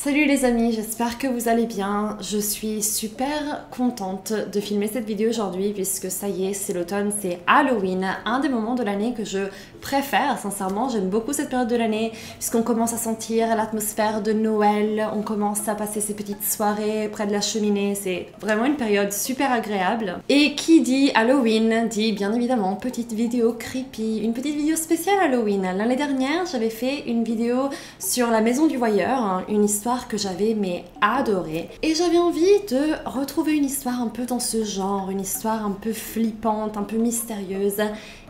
Salut les amis, j'espère que vous allez bien. Je suis super contente de filmer cette vidéo aujourd'hui puisque ça y est, c'est l'automne, c'est Halloween, un des moments de l'année que je préfère. Sincèrement, j'aime beaucoup cette période de l'année puisqu'on commence à sentir l'atmosphère de Noël, on commence à passer ces petites soirées près de la cheminée, c'est vraiment une période super agréable. Et qui dit Halloween dit bien évidemment petite vidéo creepy, une petite vidéo spéciale Halloween. L'année dernière, j'avais fait une vidéo sur la maison du voyeur, une histoire que j'avais adorée, et j'avais envie de retrouver une histoire un peu dans ce genre, une histoire un peu flippante, un peu mystérieuse,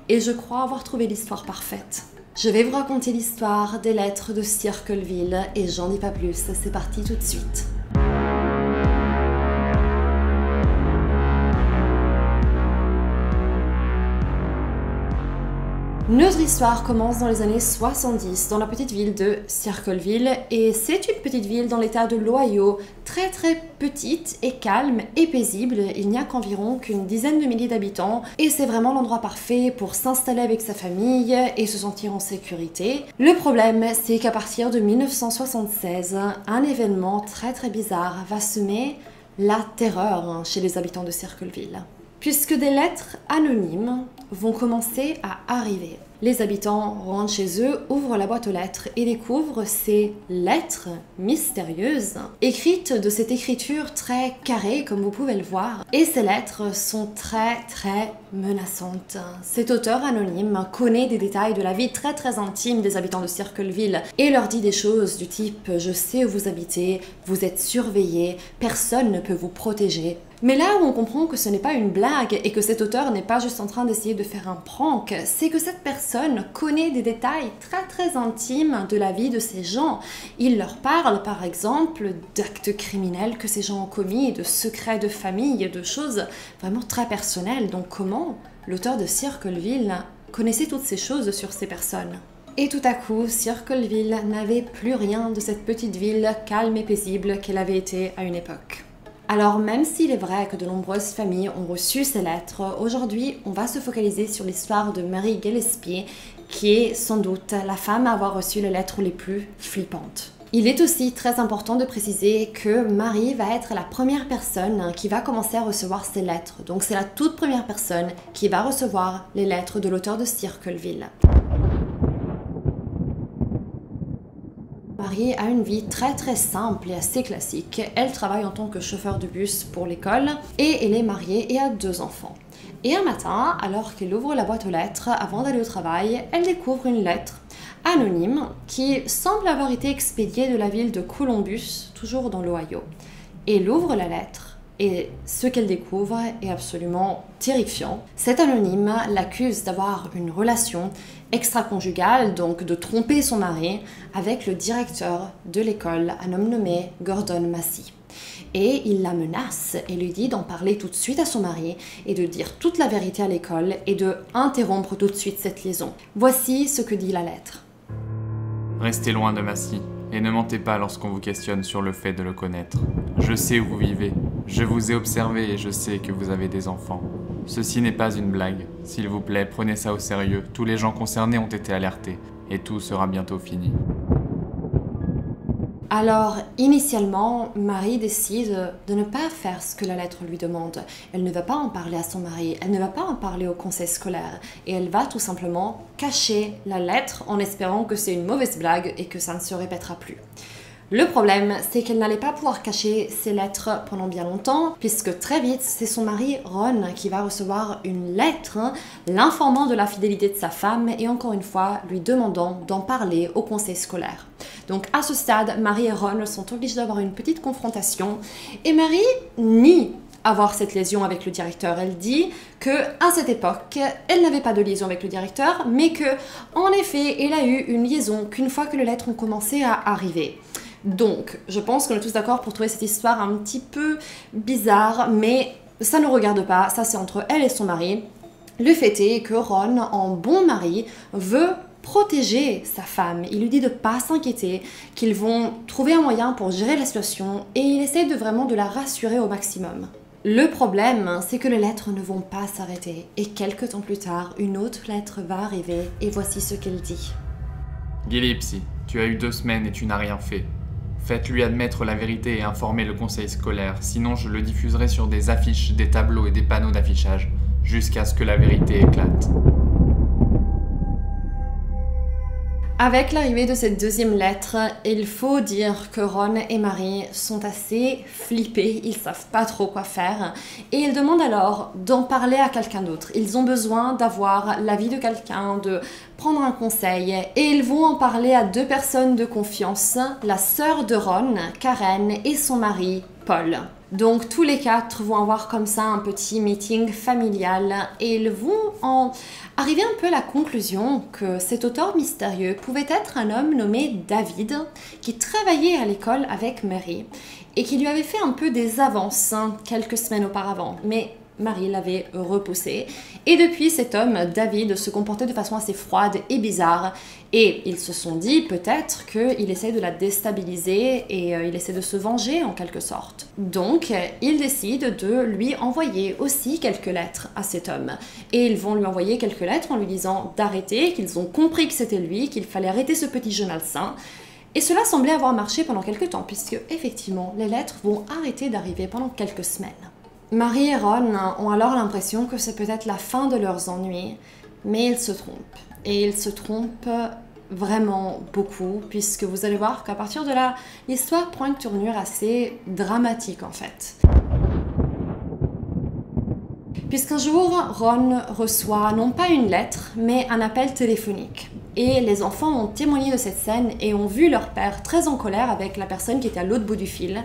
et je crois avoir trouvé l'histoire parfaite. Je vais vous raconter l'histoire des lettres de Circleville et j'en dis pas plus, c'est parti tout de suite. Notre histoire commence dans les années 70 dans la petite ville de Circleville et c'est une petite ville dans l'état de l'Ohio, très petite et calme et paisible. Il n'y a qu'environ qu'une dizaine de milliers d'habitants et c'est vraiment l'endroit parfait pour s'installer avec sa famille et se sentir en sécurité. Le problème, c'est qu'à partir de 1976, un événement très bizarre va semer la terreur chez les habitants de Circleville. Puisque des lettres anonymes vont commencer à arriver. Les habitants rentrent chez eux, ouvrent la boîte aux lettres et découvrent ces lettres mystérieuses, écrites de cette écriture très carrée, comme vous pouvez le voir. Et ces lettres sont très menaçantes. Cet auteur anonyme connaît des détails de la vie très intime des habitants de Circleville et leur dit des choses du type « Je sais où vous habitez, vous êtes surveillés, personne ne peut vous protéger ». Mais là où on comprend que ce n'est pas une blague et que cet auteur n'est pas juste en train d'essayer de faire un prank, c'est que cette personne connaît des détails très intimes de la vie de ces gens. Il leur parle par exemple d'actes criminels que ces gens ont commis, de secrets de famille, de choses vraiment très personnelles. Donc comment l'auteur de Circleville connaissait toutes ces choses sur ces personnes ? Et tout à coup, Circleville n'avait plus rien de cette petite ville calme et paisible qu'elle avait été à une époque. Alors même s'il est vrai que de nombreuses familles ont reçu ces lettres, aujourd'hui on va se focaliser sur l'histoire de Mary Gillespie, qui est sans doute la femme à avoir reçu les lettres les plus flippantes. Il est aussi très important de préciser que Mary va être la première personne qui va commencer à recevoir ces lettres. Donc c'est la toute première personne qui va recevoir les lettres de l'auteur de Circleville. Mary a une vie très simple et assez classique. Elle travaille en tant que chauffeur de bus pour l'école et elle est mariée et a 2 enfants. Et un matin, alors qu'elle ouvre la boîte aux lettres avant d'aller au travail, elle découvre une lettre anonyme qui semble avoir été expédiée de la ville de Columbus, toujours dans l'Ohio. Elle ouvre la lettre et ce qu'elle découvre est absolument terrifiant. Cet anonyme l'accuse d'avoir une relation extra-conjugale, donc de tromper son mari, avec le directeur de l'école, un homme nommé Gordon Massey. Et il la menace et lui dit d'en parler tout de suite à son mari et de dire toute la vérité à l'école et de interrompre tout de suite cette liaison. Voici ce que dit la lettre. Restez loin de Massey et ne mentez pas lorsqu'on vous questionne sur le fait de le connaître. Je sais où vous vivez, je vous ai observé et je sais que vous avez des enfants. Ceci n'est pas une blague. S'il vous plaît, prenez ça au sérieux. Tous les gens concernés ont été alertés et tout sera bientôt fini. Alors, initialement, Mary décide de ne pas faire ce que la lettre lui demande. Elle ne va pas en parler à son mari, elle ne va pas en parler au conseil scolaire, et elle va tout simplement cacher la lettre en espérant que c'est une mauvaise blague et que ça ne se répétera plus. Le problème, c'est qu'elle n'allait pas pouvoir cacher ses lettres pendant bien longtemps, puisque très vite, c'est son mari Ron qui va recevoir une lettre l'informant de la fidélité de sa femme et encore une fois lui demandant d'en parler au conseil scolaire. Donc à ce stade, Mary et Ron sont obligés d'avoir une petite confrontation et Mary nie avoir cette liaison avec le directeur. Elle dit que à cette époque, elle n'avait pas de liaison avec le directeur, mais que en effet, elle a eu une liaison qu'une fois que les lettres ont commencé à arriver. Donc, je pense qu'on est tous d'accord pour trouver cette histoire un petit peu bizarre, mais ça ne regarde pas, ça c'est entre elle et son mari. Le fait est que Ron, en bon mari, veut protéger sa femme. Il lui dit de ne pas s'inquiéter, qu'ils vont trouver un moyen pour gérer la situation et il essaie vraiment de la rassurer au maximum. Le problème, c'est que les lettres ne vont pas s'arrêter et quelques temps plus tard, une autre lettre va arriver et voici ce qu'elle dit. Gillespie, tu as eu 2 semaines et tu n'as rien fait. Faites-lui admettre la vérité et informez le conseil scolaire, sinon je le diffuserai sur des affiches, des tableaux et des panneaux d'affichage, jusqu'à ce que la vérité éclate. » Avec l'arrivée de cette deuxième lettre, il faut dire que Ron et Mary sont assez flippés, ils savent pas trop quoi faire et ils demandent alors d'en parler à quelqu'un d'autre. Ils ont besoin d'avoir l'avis de quelqu'un, de prendre un conseil et ils vont en parler à deux personnes de confiance, la sœur de Ron, Karen, et son mari, Paul. Donc tous les quatre vont avoir comme ça un petit meeting familial et ils vont en arriver un peu à la conclusion que cet auteur mystérieux pouvait être un homme nommé David qui travaillait à l'école avec Mary et qui lui avait fait un peu des avances quelques semaines auparavant. Mais Mary l'avait repoussé et depuis cet homme, David, se comportait de façon assez froide et bizarre et ils se sont dit peut-être qu'il essaie de la déstabiliser et il essaie de se venger en quelque sorte. Donc ils décident de lui envoyer aussi quelques lettres à cet homme et ils vont lui envoyer quelques lettres en lui disant d'arrêter, qu'ils ont compris que c'était lui, qu'il fallait arrêter ce petit jeu malsain. Et cela semblait avoir marché pendant quelques temps puisque effectivement les lettres vont arrêter d'arriver pendant quelques semaines. Mary et Ron ont alors l'impression que c'est peut-être la fin de leurs ennuis, mais ils se trompent. Et ils se trompent vraiment beaucoup, puisque vous allez voir qu'à partir de là, l'histoire prend une tournure assez dramatique en fait. Puisqu'un jour, Ron reçoit non pas une lettre, mais un appel téléphonique. Et les enfants ont témoigné de cette scène et ont vu leur père très en colère avec la personne qui était à l'autre bout du fil.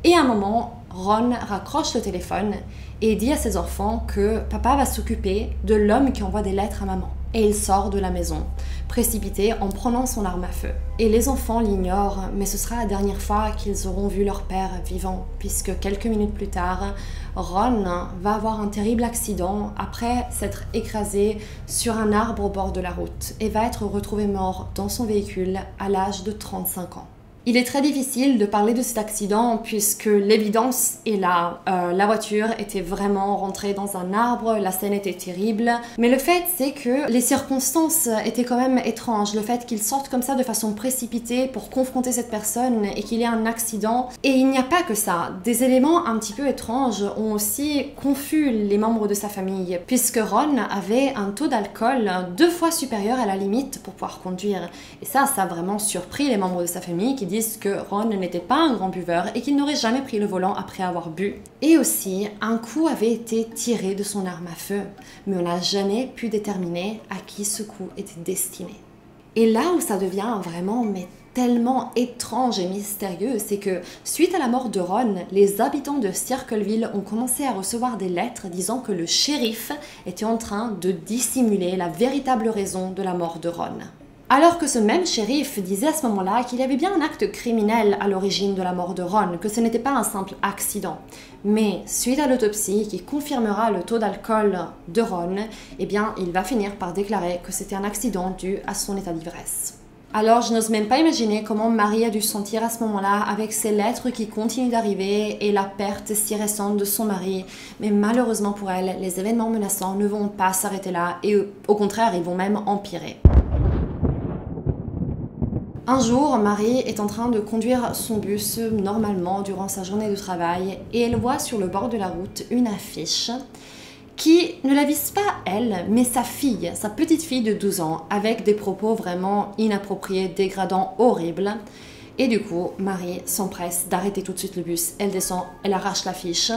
Et à un moment, Ron raccroche le téléphone et dit à ses enfants que papa va s'occuper de l'homme qui envoie des lettres à maman. Et il sort de la maison, précipité en prenant son arme à feu. Et les enfants l'ignorent, mais ce sera la dernière fois qu'ils auront vu leur père vivant, puisque quelques minutes plus tard, Ron va avoir un terrible accident après s'être écrasé sur un arbre au bord de la route et va être retrouvé mort dans son véhicule à l'âge de 35 ans. Il est très difficile de parler de cet accident puisque l'évidence est là. La voiture était vraiment rentrée dans un arbre, la scène était terrible. Mais le fait, c'est que les circonstances étaient quand même étranges. Le fait qu'il sorte comme ça de façon précipitée pour confronter cette personne et qu'il y ait un accident. Et il n'y a pas que ça. Des éléments un petit peu étranges ont aussi confus les membres de sa famille puisque Ron avait un taux d'alcool 2 fois supérieur à la limite pour pouvoir conduire. Et ça a vraiment surpris les membres de sa famille qui disent que Ron n'était pas un grand buveur et qu'il n'aurait jamais pris le volant après avoir bu. Et aussi, un coup avait été tiré de son arme à feu, mais on n'a jamais pu déterminer à qui ce coup était destiné. Et là où ça devient vraiment tellement étrange et mystérieux, c'est que suite à la mort de Ron, les habitants de Circleville ont commencé à recevoir des lettres disant que le shérif était en train de dissimuler la véritable raison de la mort de Ron. Alors que ce même shérif disait à ce moment-là qu'il y avait bien un acte criminel à l'origine de la mort de Ron, que ce n'était pas un simple accident. Mais suite à l'autopsie qui confirmera le taux d'alcool de Ron, eh bien il va finir par déclarer que c'était un accident dû à son état d'ivresse. Alors je n'ose même pas imaginer comment Mary a dû se sentir à ce moment-là avec ces lettres qui continuent d'arriver et la perte si récente de son mari. Mais malheureusement pour elle, les événements menaçants ne vont pas s'arrêter là et au contraire, ils vont même empirer. Un jour, Mary est en train de conduire son bus normalement durant sa journée de travail et elle voit sur le bord de la route une affiche qui ne la vise pas elle, mais sa fille, sa petite fille de 12 ans, avec des propos vraiment inappropriés, dégradants, horribles. Et du coup, Mary s'empresse d'arrêter tout de suite le bus. Elle descend, elle arrache l'affiche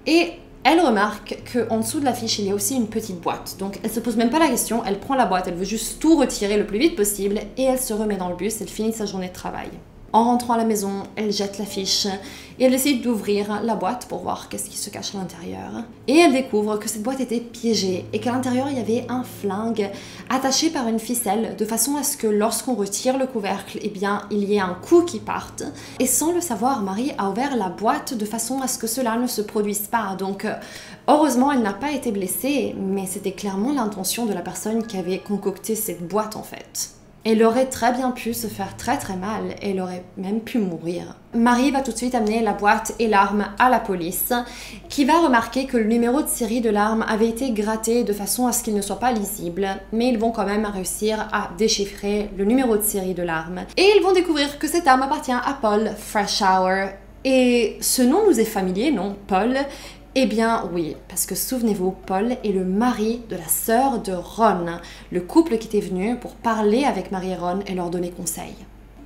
et elle remarque qu'en dessous de l'affiche, il y a aussi une petite boîte. Donc elle se pose même pas la question, elle prend la boîte, elle veut juste tout retirer le plus vite possible et elle se remet dans le bus, elle finit sa journée de travail. En rentrant à la maison, elle jette l'affiche et elle décide d'ouvrir la boîte pour voir qu'est-ce qui se cache à l'intérieur. Et elle découvre que cette boîte était piégée et qu'à l'intérieur, il y avait un flingue attaché par une ficelle de façon à ce que lorsqu'on retire le couvercle, eh bien, il y ait un coup qui parte. Et sans le savoir, Mary a ouvert la boîte de façon à ce que cela ne se produise pas. Donc, heureusement, elle n'a pas été blessée, mais c'était clairement l'intention de la personne qui avait concocté cette boîte en fait. Elle aurait très bien pu se faire très très mal, elle aurait même pu mourir. Marie va tout de suite amener la boîte et l'arme à la police, qui va remarquer que le numéro de série de l'arme avait été gratté de façon à ce qu'il ne soit pas lisible, mais ils vont quand même réussir à déchiffrer le numéro de série de l'arme. Et ils vont découvrir que cette arme appartient à Paul Freshour. Et ce nom nous est familier, non, Paul? Eh bien oui, parce que souvenez-vous, Paul est le mari de la sœur de Ron, le couple qui était venu pour parler avec Marie et Ron et leur donner conseil.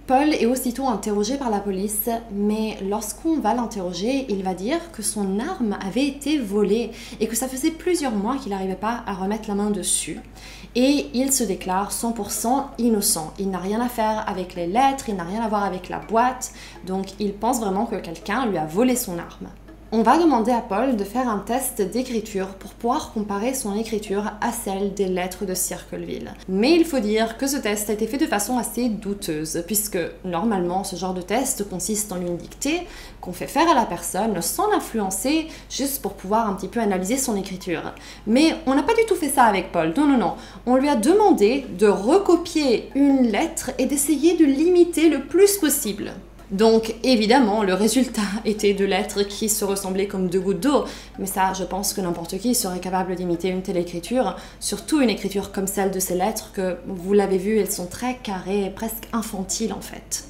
Paul est aussitôt interrogé par la police, mais lorsqu'on va l'interroger, il va dire que son arme avait été volée et que ça faisait plusieurs mois qu'il n'arrivait pas à remettre la main dessus. Et il se déclare 100% innocent. Il n'a rien à faire avec les lettres, il n'a rien à voir avec la boîte, donc il pense vraiment que quelqu'un lui a volé son arme. On va demander à Paul de faire un test d'écriture pour pouvoir comparer son écriture à celle des lettres de Circleville. Mais il faut dire que ce test a été fait de façon assez douteuse, puisque normalement ce genre de test consiste en une dictée qu'on fait faire à la personne sans l'influencer, juste pour pouvoir un petit peu analyser son écriture. Mais on n'a pas du tout fait ça avec Paul, non. On lui a demandé de recopier une lettre et d'essayer de l'imiter le plus possible. Donc évidemment, le résultat était de lettres qui se ressemblaient comme deux gouttes d'eau, mais ça, je pense que n'importe qui serait capable d'imiter une telle écriture, surtout une écriture comme celle de ces lettres que, vous l'avez vu, elles sont très carrées, presque infantiles en fait.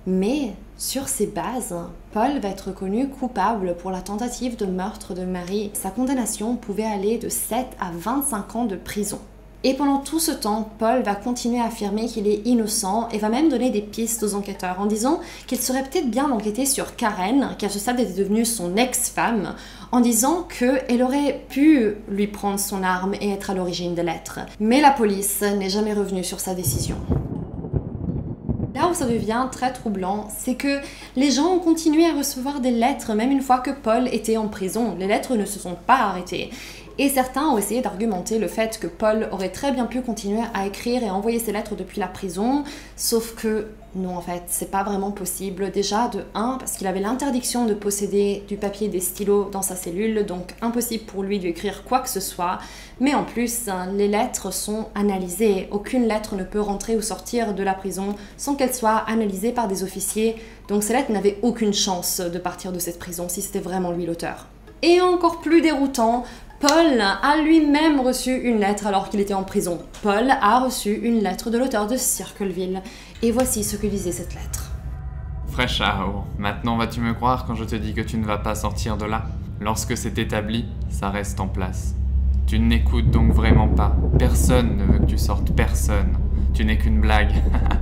Mais sur ces bases, Paul va être reconnu coupable pour la tentative de meurtre de Marie. Sa condamnation pouvait aller de 7 à 25 ans de prison. Et pendant tout ce temps, Paul va continuer à affirmer qu'il est innocent et va même donner des pistes aux enquêteurs en disant qu'il serait peut-être bien d'enquêter sur Karen, qui à ce stade était devenue son ex-femme, en disant qu'elle aurait pu lui prendre son arme et être à l'origine des lettres. Mais la police n'est jamais revenue sur sa décision. Là où ça devient très troublant, c'est que les gens ont continué à recevoir des lettres même une fois que Paul était en prison. Les lettres ne se sont pas arrêtées. Et certains ont essayé d'argumenter le fait que Paul aurait très bien pu continuer à écrire et envoyer ses lettres depuis la prison, sauf que non, en fait, c'est pas vraiment possible. Déjà, de 1, parce qu'il avait l'interdiction de posséder du papier et des stylos dans sa cellule, donc impossible pour lui d'écrire quoi que ce soit. Mais en plus, les lettres sont analysées. Aucune lettre ne peut rentrer ou sortir de la prison sans qu'elle soit analysée par des officiers. Donc ces lettres n'avaient aucune chance de partir de cette prison si c'était vraiment lui l'auteur. Et encore plus déroutant, Paul a lui-même reçu une lettre alors qu'il était en prison. Paul a reçu une lettre de l'auteur de Circleville. Et voici ce que disait cette lettre. Freshour, maintenant vas-tu me croire quand je te dis que tu ne vas pas sortir de là? Lorsque c'est établi, ça reste en place. Tu ne n'écoutes donc vraiment pas. Personne ne veut que tu sortes, personne. Tu n'es qu'une blague.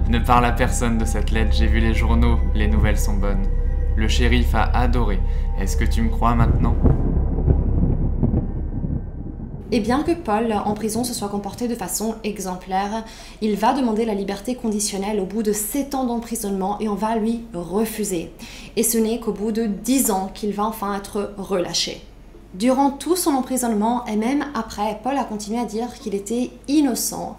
Ne parle à personne de cette lettre, j'ai vu les journaux, les nouvelles sont bonnes. Le shérif a adoré. Est-ce que tu me crois maintenant? Et bien que Paul, en prison, se soit comporté de façon exemplaire, il va demander la liberté conditionnelle au bout de 7 ans d'emprisonnement et on va lui refuser. Et ce n'est qu'au bout de 10 ans qu'il va enfin être relâché. Durant tout son emprisonnement et même après, Paul a continué à dire qu'il était innocent.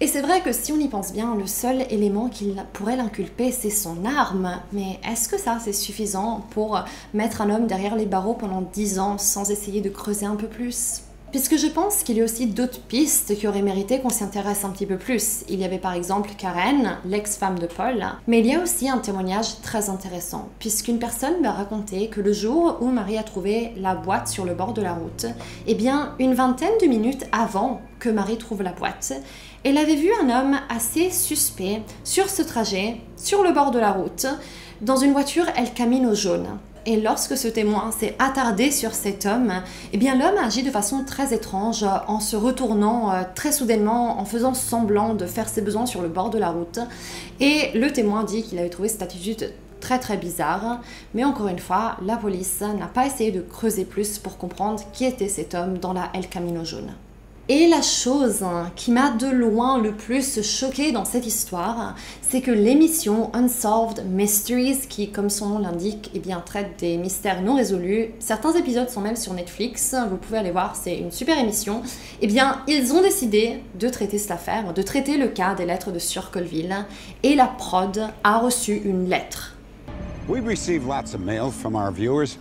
Et c'est vrai que si on y pense bien, le seul élément qu'il pourrait l'inculper, c'est son arme. Mais est-ce que ça, c'est suffisant pour mettre un homme derrière les barreaux pendant 10 ans sans essayer de creuser un peu plus ? Puisque je pense qu'il y a aussi d'autres pistes qui auraient mérité qu'on s'y intéresse un petit peu plus. Il y avait par exemple Karen, l'ex-femme de Paul, mais il y a aussi un témoignage très intéressant, puisqu'une personne va raconter que le jour où Marie a trouvé la boîte sur le bord de la route, eh bien, une vingtaine de minutes avant que Marie trouve la boîte, elle avait vu un homme assez suspect sur ce trajet, sur le bord de la route, dans une voiture El Camino jaune. Et lorsque ce témoin s'est attardé sur cet homme, eh bien l'homme agit de façon très étrange en se retournant très soudainement, en faisant semblant de faire ses besoins sur le bord de la route. Et le témoin dit qu'il avait trouvé cette attitude très bizarre. Mais encore une fois, la police n'a pas essayé de creuser plus pour comprendre qui était cet homme dans la El Camino jaune. Et la chose qui m'a de loin le plus choquée dans cette histoire, c'est que l'émission Unsolved Mysteries, qui comme son nom l'indique, eh bien, traite des mystères non résolus, certains épisodes sont même sur Netflix, vous pouvez aller voir, c'est une super émission, eh bien ils ont décidé de traiter cette affaire, de traiter le cas des lettres de Circleville, et la prod a reçu une lettre. We receive lots of mail from our viewers,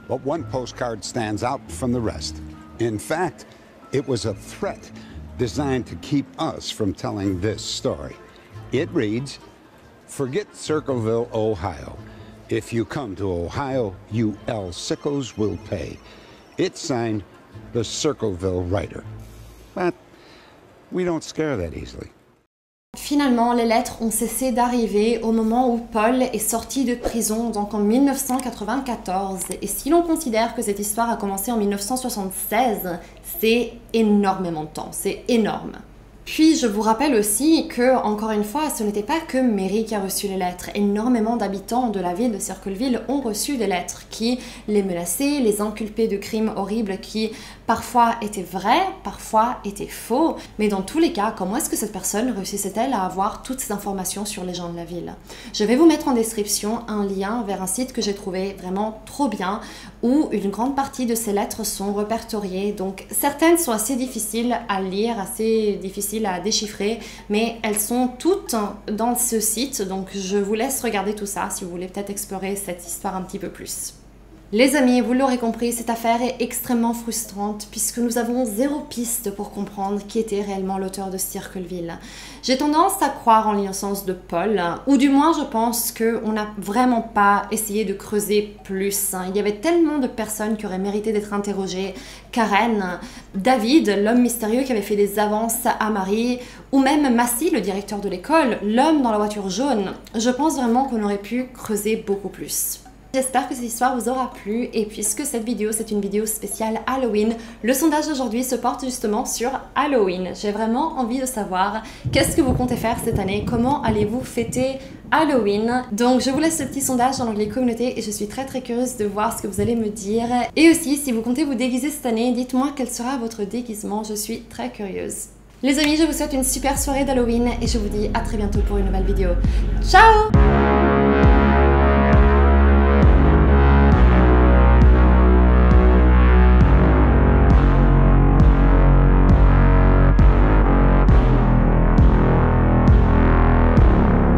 but one postcard stands out from the rest. In fact, it was a threat designed to keep us from telling this story. It reads, "Forget Circleville, Ohio. If you come to Ohio, you El Sickos will pay." It's signed, the Circleville Writer. But we don't scare that easily. Finalement, les lettres ont cessé d'arriver au moment où Paul est sorti de prison, donc en 1994. Et si l'on considère que cette histoire a commencé en 1976, c'est énormément de temps, c'est énorme. Puis je vous rappelle aussi que, encore une fois, ce n'était pas que Mary qui a reçu les lettres. Énormément d'habitants de la ville de Circleville ont reçu des lettres qui les menaçaient, les inculpaient de crimes horribles qui parfois étaient vrais, parfois étaient faux. Mais dans tous les cas, comment est-ce que cette personne réussissait-elle à avoir toutes ces informations sur les gens de la ville? Je vais vous mettre en description un lien vers un site que j'ai trouvé vraiment trop bien, où une grande partie de ces lettres sont répertoriées. Donc certaines sont assez difficiles à lire, assez difficiles à déchiffrer, mais elles sont toutes dans ce site, donc je vous laisse regarder tout ça si vous voulez peut-être explorer cette histoire un petit peu plus. Les amis, vous l'aurez compris, cette affaire est extrêmement frustrante puisque nous avons zéro piste pour comprendre qui était réellement l'auteur de Circleville. J'ai tendance à croire en l'innocence de Paul, ou du moins je pense qu'on n'a vraiment pas essayé de creuser plus. Il y avait tellement de personnes qui auraient mérité d'être interrogées. Karen, David, l'homme mystérieux qui avait fait des avances à Marie, ou même Massy, le directeur de l'école, l'homme dans la voiture jaune. Je pense vraiment qu'on aurait pu creuser beaucoup plus. J'espère que cette histoire vous aura plu et puisque cette vidéo c'est une vidéo spéciale Halloween, le sondage d'aujourd'hui se porte justement sur Halloween. J'ai vraiment envie de savoir qu'est-ce que vous comptez faire cette année, comment allez-vous fêter Halloween. Donc je vous laisse ce petit sondage dans l'onglet communauté et je suis très curieuse de voir ce que vous allez me dire. Et aussi si vous comptez vous déguiser cette année, dites-moi quel sera votre déguisement, je suis très curieuse. Les amis, je vous souhaite une super soirée d'Halloween et je vous dis à très bientôt pour une nouvelle vidéo. Ciao!